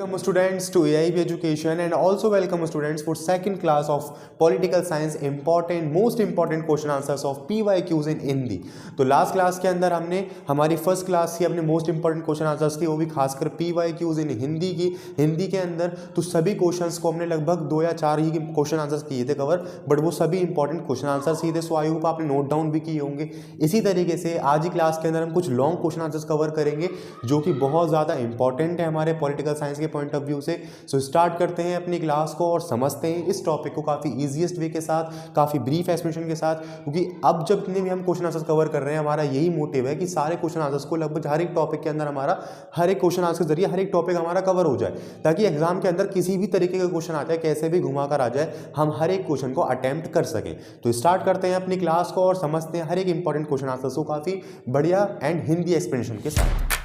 Welcome students to AIB Education and also welcome students for second class of Political Science most important question answers of PYQs in Hindi. तो last class के अंदर हमने हमारी first class की अपने most important question answers की, वो भी खासकर PYQs इन हिंदी की। हिंदी के अंदर तो सभी क्वेश्चंस को हमने लगभग 2 या 4 ही क्वेश्चन आंसर्स किए थे कवर, बट वो सभी इंपॉर्टेंट क्वेश्चन आंसर्स ही थे। सो आई होप आपने नोट डाउन भी किए होंगे। इसी तरीके से आज की क्लास के अंदर हम कुछ लॉन्ग क्वेश्चन आंसर्स कवर करेंगे जो कि बहुत ज़्यादा इंपॉर्टेंट है हमारे पॉलिटिकल साइंस के पॉइंट ऑफ व्यू से। सो स्टार्ट करते हैं अपनी क्लास को और समझते हैं इस टॉपिक को काफ़ी ईजीएस्ट वे के साथ, काफ़ी ब्रीफ एक्सप्लेनेशन के साथ, क्योंकि अब जब जितने भी हम क्वेश्चन आंसर्स कवर कर रहे हैं हमारा यही मोटिव है कि सारे क्वेश्चन आंसर्स को लगभग हर एक टॉपिक के अंदर हमारा हर एक क्वेश्चन आंसर के जरिए हर एक टॉपिक हमारा कवर हो जाए, ताकि एग्जाम के अंदर किसी भी तरीके का क्वेश्चन आ जाए, कैसे भी घुमा कर आ जाए, हम हर एक क्वेश्चन को अटेम्प्ट कर सकें। तो स्टार्ट करते हैं अपनी क्लास को और समझते हैं हर एक इंपॉर्टेंट क्वेश्चन आंसर्स को काफ़ी बढ़िया एंड हिंदी एक्सप्लेनेशन के साथ।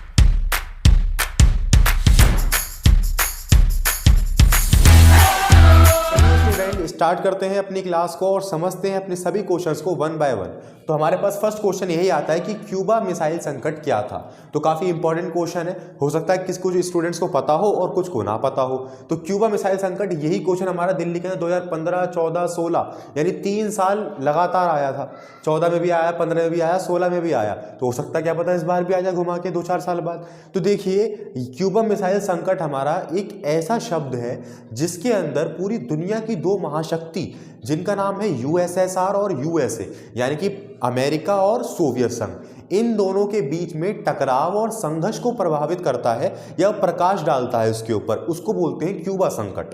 स्टार्ट करते हैं अपनी क्लास को और समझते हैं अपने सभी क्वेश्चंस को वन बाय वन। तो हमारे पास फर्स्ट क्वेश्चन यही आता है कि क्यूबा मिसाइल संकट क्या था। तो काफ़ी इंपॉर्टेंट क्वेश्चन है, हो सकता है किस कुछ स्टूडेंट्स को पता हो और कुछ को ना पता हो। तो क्यूबा मिसाइल संकट यही क्वेश्चन हमारा दिल्ली के अंदर 2015, 14, 16 यानी 3 साल लगातार आया था। 14 में भी आया, 15 में भी आया, 16 में भी आया। तो हो सकता है क्या पता इस बार भी आ जाए घुमा के 2-4 साल बाद। तो देखिए, क्यूबा मिसाइल संकट हमारा एक ऐसा शब्द है जिसके अंदर पूरी दुनिया की 2 महाशक्ति जिनका नाम है यूएसएसआर और यूएसए, यानी कि अमेरिका और सोवियत संघ, इन दोनों के बीच में टकराव और संघर्ष को प्रभावित करता है या प्रकाश डालता है उसके ऊपर, उसको बोलते हैं क्यूबा संकट।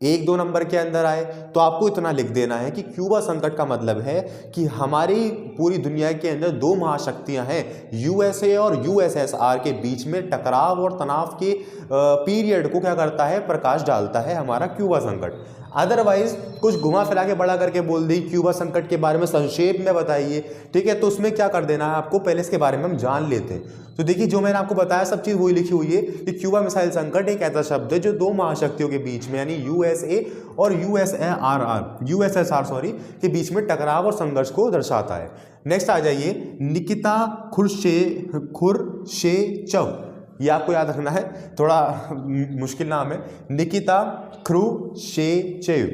1-2 नंबर के अंदर आए तो आपको इतना लिख देना है कि क्यूबा संकट का मतलब है कि हमारी पूरी दुनिया के अंदर 2 महाशक्तियां हैं, यूएसए और यूएसएसआर के बीच में टकराव और तनाव के पीरियड को क्या करता है, प्रकाश डालता है हमारा क्यूबा संकट। अदरवाइज कुछ घुमा फिरा के बड़ा करके बोल दी क्यूबा संकट के बारे में संक्षेप में बताइए, ठीक है, तो उसमें क्या कर देना है आपको, पहले इसके बारे में हम जान लेते हैं। तो देखिए, जो मैंने आपको बताया सब चीज़ वही लिखी हुई है कि क्यूबा मिसाइल संकट एक ऐसा शब्द है जो 2 महाशक्तियों के बीच में यानी यूएसए और यूएसएसआर के बीच में टकराव और संघर्ष को दर्शाता है। नेक्स्ट आ जाइए, निकिता खुर्शेचव, ये आपको याद रखना है, थोड़ा मुश्किल नाम है। निकिता खुर्शेचेव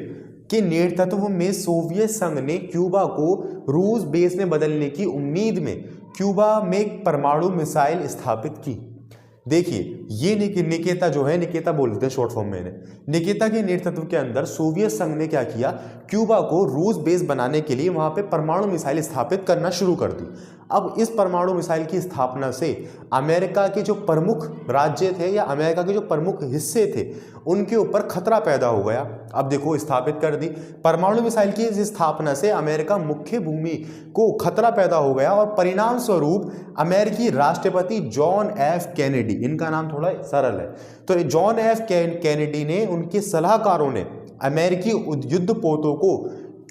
के नेतृत्व में सोवियत संघ ने क्यूबा को रूस बेस में बदलने की उम्मीद में क्यूबा में एक परमाणु मिसाइल स्थापित की। देखिए, ये निकिता जो है, निकिता बोलते हैं शॉर्ट फॉर्म में, निकिता के नेतृत्व के अंदर सोवियत संघ ने क्या किया, क्यूबा को रूस बेस बनाने के लिए वहां पे परमाणु मिसाइल स्थापित करना शुरू कर दी। अब इस परमाणु मिसाइल की स्थापना से अमेरिका के जो प्रमुख राज्य थे या अमेरिका के जो प्रमुख हिस्से थे उनके ऊपर खतरा पैदा हो गया। अब देखो, स्थापित कर दी परमाणु मिसाइल की इस स्थापना से अमेरिका मुख्य भूमि को खतरा पैदा हो गया और परिणाम स्वरूप अमेरिकी राष्ट्रपति जॉन एफ कैनेडी, इनका नाम थोड़ा सरल है, तो जॉन एफ कैनेडी ने, उनके सलाहकारों ने अमेरिकी युद्धपोतों को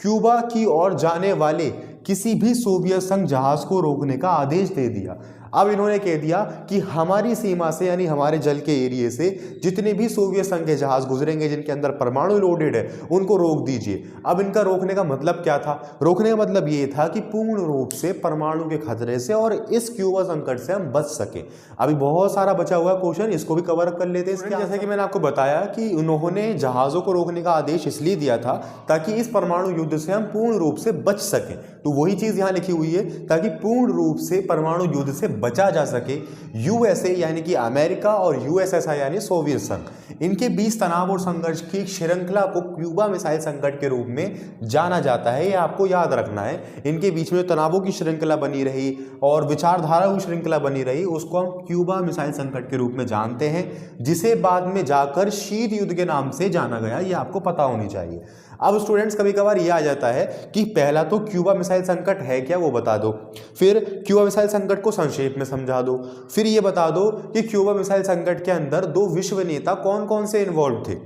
क्यूबा की ओर जाने वाले किसी भी सोवियत संघ जहाज को रोकने का आदेश दे दिया। अब इन्होंने कह दिया कि हमारी सीमा से यानी हमारे जल के एरिया से जितने भी सोवियत संघ के जहाज गुजरेंगे जिनके अंदर परमाणु लोडेड है उनको रोक दीजिए। अब इनका रोकने का मतलब क्या था, रोकने का मतलब ये था कि पूर्ण रूप से परमाणु के खतरे से और इस क्यूबा संकट से हम बच सके। अभी बहुत सारा बचा हुआ क्वेश्चन, इसको भी कवर कर लेते हैं। जैसा कि मैंने आपको बताया कि उन्होंने जहाज़ों को रोकने का आदेश इसलिए दिया था ताकि इस परमाणु युद्ध से हम पूर्ण रूप से बच सकें। तो वही चीज़ यहाँ लिखी हुई है, ताकि पूर्ण रूप से परमाणु युद्ध से बचा जा सके। यूएसए यानी कि अमेरिका और यूएसएसआर यानी सोवियत संघ, इनके बीच तनाव और संघर्ष की श्रृंखला को क्यूबा मिसाइल संकट के रूप में जाना जाता है। ये आपको याद रखना है, इनके बीच में तनावों की श्रृंखला बनी रही और विचारधाराओं की श्रृंखला बनी रही, उसको हम क्यूबा मिसाइल संकट के रूप में जानते हैं, जिसे बाद में जाकर शीत युद्ध के नाम से जाना गया। ये आपको पता होनी चाहिए। अब स्टूडेंट्स, कभी कभार ये आ जाता है कि पहला तो क्यूबा मिसाइल संकट है क्या वो बता दो, फिर क्यूबा मिसाइल संकट को संक्षेप में समझा दो, फिर ये बता दो कि क्यूबा मिसाइल संकट के अंदर 2 विश्व नेता कौन कौन से इन्वॉल्व थे।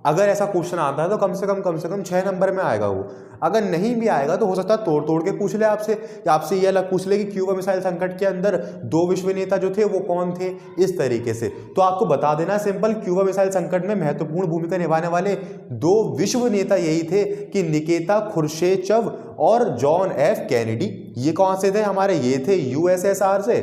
अगर ऐसा क्वेश्चन आता है तो कम से कम 6 नंबर में आएगा वो। अगर नहीं भी आएगा तो हो सकता है तोड़ तोड़ के पूछ ले आपसे, या आपसे ये अलग पूछ ले कि क्यूबा मिसाइल संकट के अंदर 2 विश्व नेता जो थे वो कौन थे, इस तरीके से। तो आपको बता देना सिंपल, क्यूबा मिसाइल संकट में महत्वपूर्ण भूमिका निभाने वाले 2 विश्व नेता यही थे कि निकिता खुर्शेचव और जॉन एफ कैनेडी। ये कौन से थे हमारे, ये थे यूएसएसआर से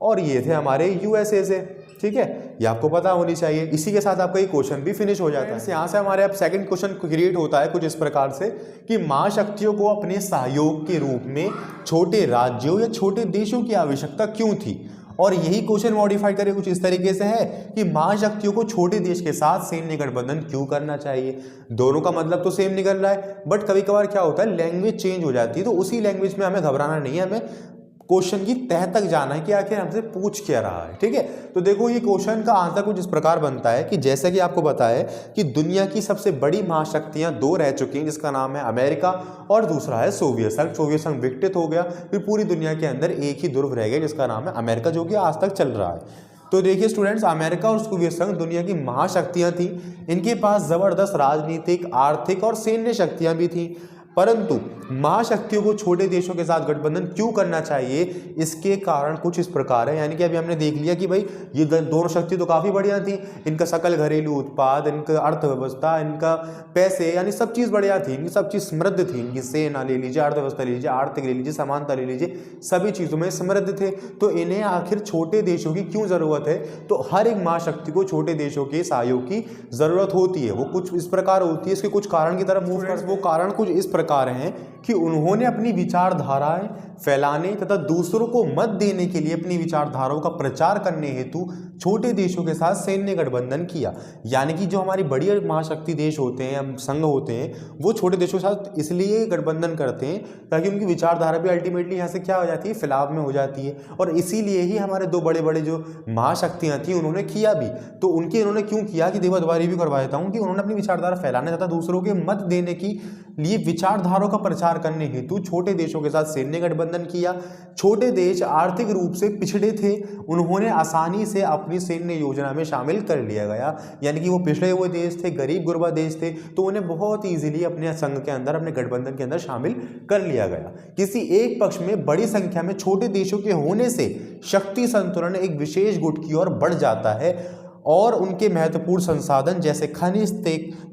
और ये थे हमारे यूएसए से, ठीक है। ये आपको पता होनी चाहिए। इसी के साथ आपका ये क्वेश्चन भी फिनिश हो जाता है। यहाँ से हमारे अब सेकंड क्वेश्चन क्रिएट होता है कुछ इस प्रकार से कि महाशक्तियों को अपने सहयोग के रूप में छोटे राज्यों या छोटे देशों की आवश्यकता क्यों थी। और यही क्वेश्चन मॉडिफाई करके कुछ इस तरीके से है कि महाशक्तियों को छोटे देश के साथ सैन्य गठबंधन क्यों करना चाहिए। दोनों का मतलब तो सेम निकल रहा है, बट कभी कभार क्या होता है लैंग्वेज चेंज हो जाती है, तो उसी लैंग्वेज में हमें घबराना नहीं है, हमें क्वेश्चन की तह तक जाना है कि आखिर हमसे पूछ क्या रहा है। ठीक है, तो देखो ये क्वेश्चन का आंसर कुछ इस प्रकार बनता है कि जैसे कि आपको पता है कि दुनिया की सबसे बड़ी महाशक्तियां दो रह चुकी हैं, जिसका नाम है अमेरिका और दूसरा है सोवियत संघ। सोवियत संघ विकसित हो गया, फिर पूरी दुनिया के अंदर एक ही ध्रुव रह गया जिसका नाम है अमेरिका, जो कि आज तक चल रहा है। तो देखिए स्टूडेंट्स, अमेरिका और सोवियत संघ दुनिया की महाशक्तियां थी, इनके पास जबरदस्त राजनीतिक, आर्थिक और सैन्य शक्तियां भी थी, परंतु महाशक्तियों को छोटे देशों के साथ गठबंधन क्यों करना चाहिए, इसके कारण कुछ इस प्रकार है। यानी कि अभी हमने देख लिया कि भाई ये दोनों शक्ति तो काफ़ी बढ़िया थी, इनका सकल घरेलू उत्पाद, इनका अर्थव्यवस्था, इनका पैसे, यानी सब चीज़ बढ़िया थी, इनकी सब चीज़ समृद्ध थी, इनकी सेना ले लीजिए, अर्थव्यवस्था ले लीजिए, आर्थिक ले लीजिए, समानता ले लीजिए, सभी चीज़ों में समृद्ध थे। तो इन्हें आखिर छोटे देशों की क्यों ज़रूरत है। तो हर एक महाशक्ति को छोटे देशों के सहयोग की ज़रूरत होती है। वो कुछ इस प्रकार होती है, इसके कुछ कारण की तरफ मूव कर, वो कारण कुछ इस प्रकार हैं कि उन्होंने अपनी विचारधाराएं फैलाने तथा दूसरों को मत देने के लिए अपनी विचारधाराओं का प्रचार करने हेतु छोटे देशों के साथ सैन्य गठबंधन किया। यानी कि जो हमारी बड़ी महाशक्ति देश होते हैं, संघ होते हैं, वो छोटे देशों के साथ इसलिए गठबंधन करते हैं ताकि उनकी विचारधारा भी अल्टीमेटली यहाँ से क्या हो जाती है, फैलाव में हो जाती है। और इसीलिए ही हमारे दो बड़े बड़े जो महाशक्तियाँ थी उन्होंने किया भी। तो उन्होंने क्यों किया कि देखो दोबारा भी करवा देता हूँ कि उन्होंने अपनी विचारधारा फैलाने तथा दूसरों के मत देने के लिए विचारधाराओं का प्रचार करने हेतु छोटे देशों के साथ सैन्य गठबंधन किया। छोटे देश आर्थिक रूप से पिछड़े थे, उन्होंने आसानी से अपनी सैन्य योजना में शामिल कर लिया गया। यानी कि वो पिछड़े हुए देश थे, गरीब गुरबा देश थे, तो उन्हें बहुत ईजिली अपने संघ के अंदर, अपने गठबंधन के अंदर शामिल कर लिया गया। किसी एक पक्ष में बड़ी संख्या में छोटे देशों के होने से शक्ति संतुलन एक विशेष गुट की ओर बढ़ जाता है और उनके महत्वपूर्ण संसाधन जैसे खनिज,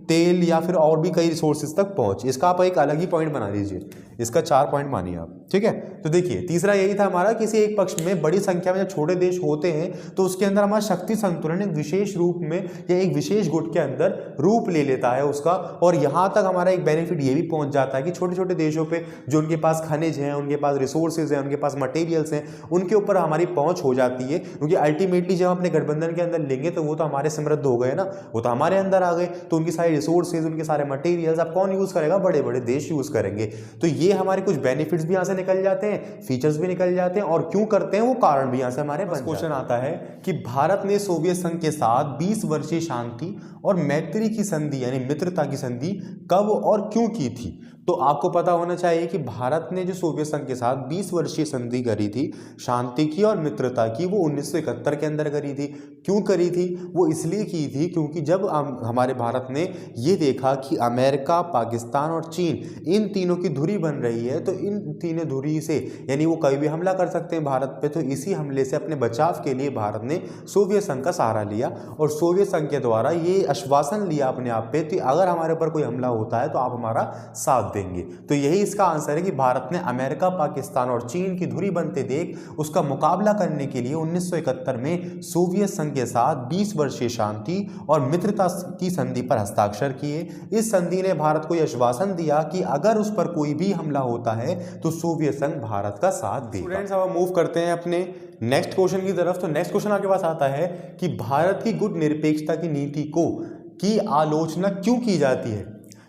तेल या फिर और भी कई रिसोर्सेज तक पहुंच। इसका आप एक अलग ही पॉइंट बना लीजिए, इसका 4 पॉइंट मानिए आप। ठीक है, तो देखिए तीसरा यही था हमारा, किसी एक पक्ष में बड़ी संख्या में जब छोटे देश होते हैं तो उसके अंदर हमारा शक्ति संतुलन एक विशेष रूप में या एक विशेष गुट के अंदर रूप ले लेता है उसका। और यहाँ तक हमारा एक बेनिफिट ये भी पहुंच जाता है कि छोटे छोटे देशों पे जो उनके पास खनिज हैं, उनके पास रिसोर्सेज हैं, उनके पास मटेरियल्स हैं, उनके ऊपर हमारी पहुंच हो जाती है। क्योंकि अल्टीमेटली जब हम अपने गठबंधन के अंदर लेंगे तो वो तो हमारे समृद्ध हो गए ना, वो तो हमारे अंदर आ गए, तो उनकी सारी रिसोर्सेज, उनके सारे मटेरियल्स अब कौन यूज करेगा, बड़े बड़े देश यूज करेंगे। तो ये हमारे कुछ बेनिफिट्स भी यहाँ से निकल जाते हैं, फीचर्स भी निकल जाते हैं, और क्यों करते हैं वो कारण भी यहाँ से हमारे बन। क्वेश्चन आता है कि भारत ने सोवियत संघ के साथ 20 वर्षीय शांति और मैत्री की संधि यानी मित्रता की संधि कब और क्यों की थी। तो आपको पता होना चाहिए कि भारत ने जो सोवियत संघ के साथ 20 वर्षीय संधि करी थी शांति की और मित्रता की, वो 1971 के अंदर करी थी। क्यों करी थी, वो इसलिए की थी क्योंकि जब हमारे भारत ने ये देखा कि अमेरिका, पाकिस्तान और चीन इन तीनों की धुरी बन रही है, तो इन तीनों धुरी से यानी वो कभी भी हमला कर सकते हैं भारत पे, तो इसी हमले से अपने बचाव के लिए भारत ने सोवियत संघ का सहारा लिया और सोवियत संघ के द्वारा ये आश्वासन लिया अपने आप पे कि अगर हमारे ऊपर कोई हमला होता है तो आप हमारा साथ देंगे। तो यही इसका आंसर है कि भारत ने अमेरिका, पाकिस्तान और चीन की धुरी बनते देख उसका मुकाबला करने के लिए 1971 में सोवियत संघ के साथ 20 वर्षीय शांति और मित्रता की संधि पर हस्ताक्षर किए। इस संधि ने भारत को यह आश्वासन दिया कि अगर उस पर कोई भी हमला होता है तो सोवियत संघ भारत का साथ देगा। स्टूडेंट्स, अब हम मूव करते हैं अपने नेक्स्ट क्वेश्चन की तरफ। तो नेक्स्ट क्वेश्चन आपके पास आता है कि भारत की गुट निरपेक्षता की नीति की आलोचना क्यों की जाती है।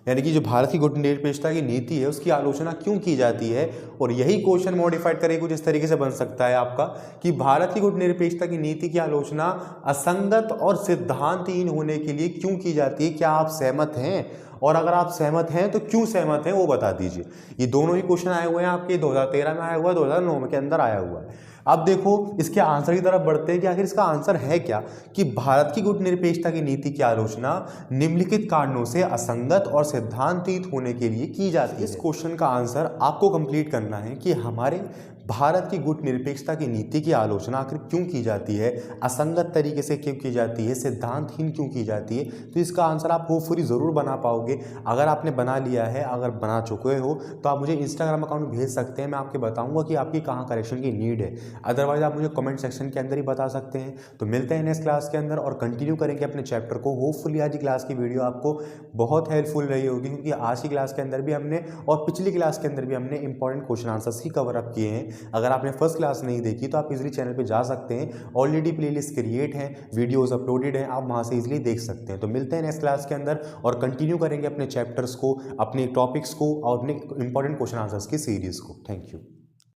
यानी कि जो भारत की गुट निरपेक्षता की नीति है उसकी आलोचना क्यों की जाती है। और यही क्वेश्चन मॉडिफाइड करके कुछ इस तरीके से बन सकता है आपका कि भारत की गुट निरपेक्षता की नीति की आलोचना असंगत और सिद्धांतहीन होने के लिए क्यों की जाती है। क्या आप सहमत हैं, और अगर आप सहमत हैं तो क्यों सहमत हैं वो बता दीजिए। ये दोनों ही क्वेश्चन आए हुए हैं आपके, 2013 में आया हुआ है, 2009 के अंदर आया हुआ है। अब देखो इसके आंसर की तरफ बढ़ते हैं कि आखिर इसका आंसर है क्या, कि भारत की गुट निरपेक्षता की नीति की आलोचना निम्नलिखित कारणों से असंगत और सिद्धांतहीन होने के लिए की जाती है। इस क्वेश्चन का आंसर आपको कंप्लीट करना है कि हमारे भारत की गुट निरपेक्षता की नीति की आलोचना आखिर क्यों की जाती है, असंगत तरीके से क्यों की जाती है, सिद्धांतहीन क्यों की जाती है। तो इसका आंसर आप होपफुली ज़रूर बना पाओगे। अगर आपने बना लिया है, अगर बना चुके हो, तो आप मुझे इंस्टाग्राम अकाउंट भेज सकते हैं, मैं आपके बताऊंगा कि आपकी कहाँ करेक्शन की नीड है। अदरवाइज आप मुझे कमेंट सेक्शन के अंदर ही बता सकते हैं। तो मिलते हैं नेक्स्ट क्लास के अंदर और कंटिन्यू करेंगे अपने चैप्टर को। होपफुली आज की क्लास की वीडियो आपको बहुत हेल्पफुल रही होगी, क्योंकि आज की क्लास के अंदर भी हमने और पिछली क्लास के अंदर भी हमने इंपॉर्टेंट क्वेश्चन आंसर्स ही कवर अप किए हैं। अगर आपने फर्स्ट क्लास नहीं देखी तो आप इजीली चैनल पे जा सकते हैं, ऑलरेडी प्लेलिस्ट क्रिएट है, वीडियोस अपलोडेड हैं, आप वहां से इजीली देख सकते हैं। तो मिलते हैं नेक्स्ट क्लास के अंदर और कंटिन्यू करेंगे अपने चैप्टर्स को, अपने टॉपिक्स को और अपने इंपॉर्टेंट क्वेश्चन आंसर्स की सीरीज को। Thank you.